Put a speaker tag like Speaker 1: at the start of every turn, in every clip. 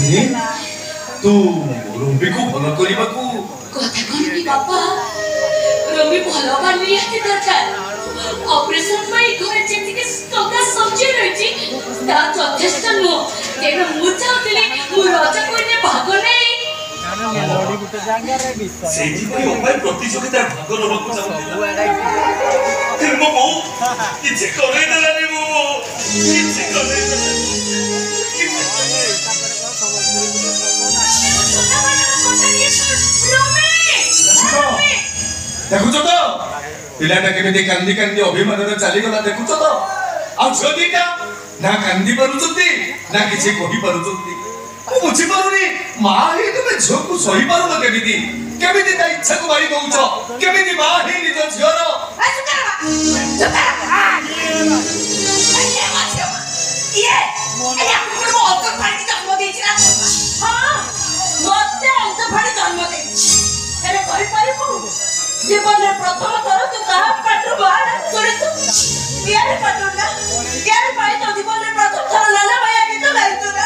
Speaker 1: तू रवि को भल करने
Speaker 2: कथा कहनी बापा रवि भल हवा निहाती दरकार ऑपरेशन पर घरे जेतिके टका सब्जी रहिछि ता यथेष्ट नुह तेन मु चाहतिले मु राजा कोने भाग नै
Speaker 3: मेलोडी गुटे जांगा रे विश्वास
Speaker 1: सेठी कोई उपाय प्रतियोगिता भाग नबकु चाहतिला फिर मो किछि करे देलानी मो किछि करे देखुच तो पिलाटा केमिति कांदी कांदी अभिमान रे चली गला देखुच तो आ झदीटा ना कांदी परुचंती ना किछि कहि परुचंती ओ बुझी पारुनी मा हे तुमे झोकु सही पारु न केमिति केमिति ता इच्छा को मारी दउछ केमिति मा हे निज झियर
Speaker 2: ये अरे आपण ऑटो फाड़ी जन्म देछि ना हां मते ऑटो फाड़ी जन्म देछि अरे कहि पारिबो जीवन में प्रथम थर तू कहा पटु बाहर करे तू यार पटु ना यार पाए तो जीवन में प्रथम थर लाला भैया की तो गाई तू ना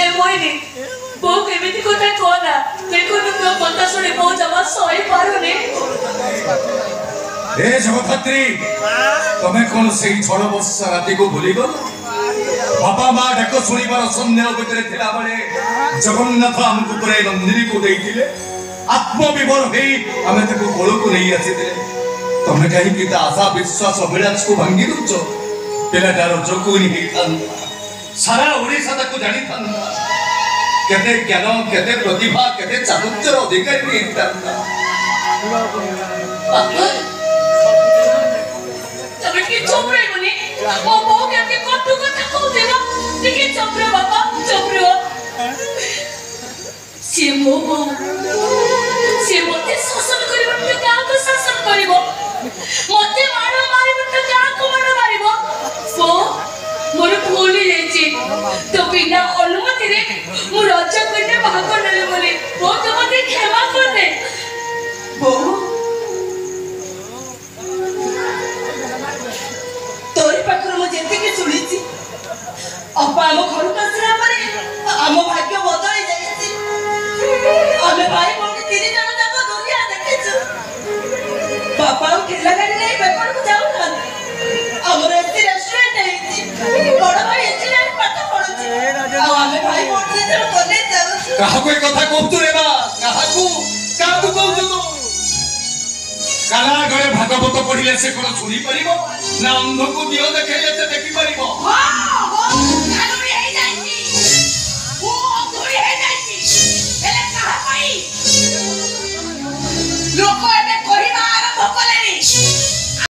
Speaker 2: ए मोइनी बो केमिति कोता कोना देखो तो पता सुने बो जमा सही पारो ने
Speaker 1: ए जगधात्री तमे कोन सेही 6 वर्ष राती को भूली गलो बाबा मां डाक सुनिबार सन्देह भितर थिला बळे जगन्नाथ हमकु पुरे नंदिनी को देइथिले आत्मविभोर होई आमे तको कोळ को नहीं आसीते तमे कहि कि आशा विश्वास अभिलाष को भांगी दुचो पेलाटार जोकुनी ही थान सारा ओडिसा तको जानि थान केते ज्ञान केते प्रतिभा केते चातुर्यर अधिकारी ही थान
Speaker 2: तमे की चोपरे बने ओ बो के कटु कथा को देबा देखि चोपरे बाबा चोपरे से मोमो से मते शासन करिबो त का को शासन करिबो मते मारो मारिबो त का को मारो मारिबो सो मोर भूली जाईची तो बिना अनुमति रे मु राजा कन्या भाग नले बोले वो तो मते क्षमा कर दे बो तोरी पाखर मु जेते के सुनिची अपा हम घर कसरा परे हम भाग्य बदल जाईची आमे भाई बोल तीन जन जाको दुनिया देखिछु पापा ठेला गाड़ी नहीं बेपर को जाऊ ना हमर एसी रेस्टोरेंट है बड़ भाई एसी लाइन पाठ पढुछि आ आमे भाई बोल तीन जन कोने जाऊ
Speaker 1: काहा कोई कथा कहतु रे बा काहाकू कहतु तो काला गळे भागवत पढिले से कोन सुनी परिबो ना अंध को दियो देखैले से देखि परिबो
Speaker 2: हां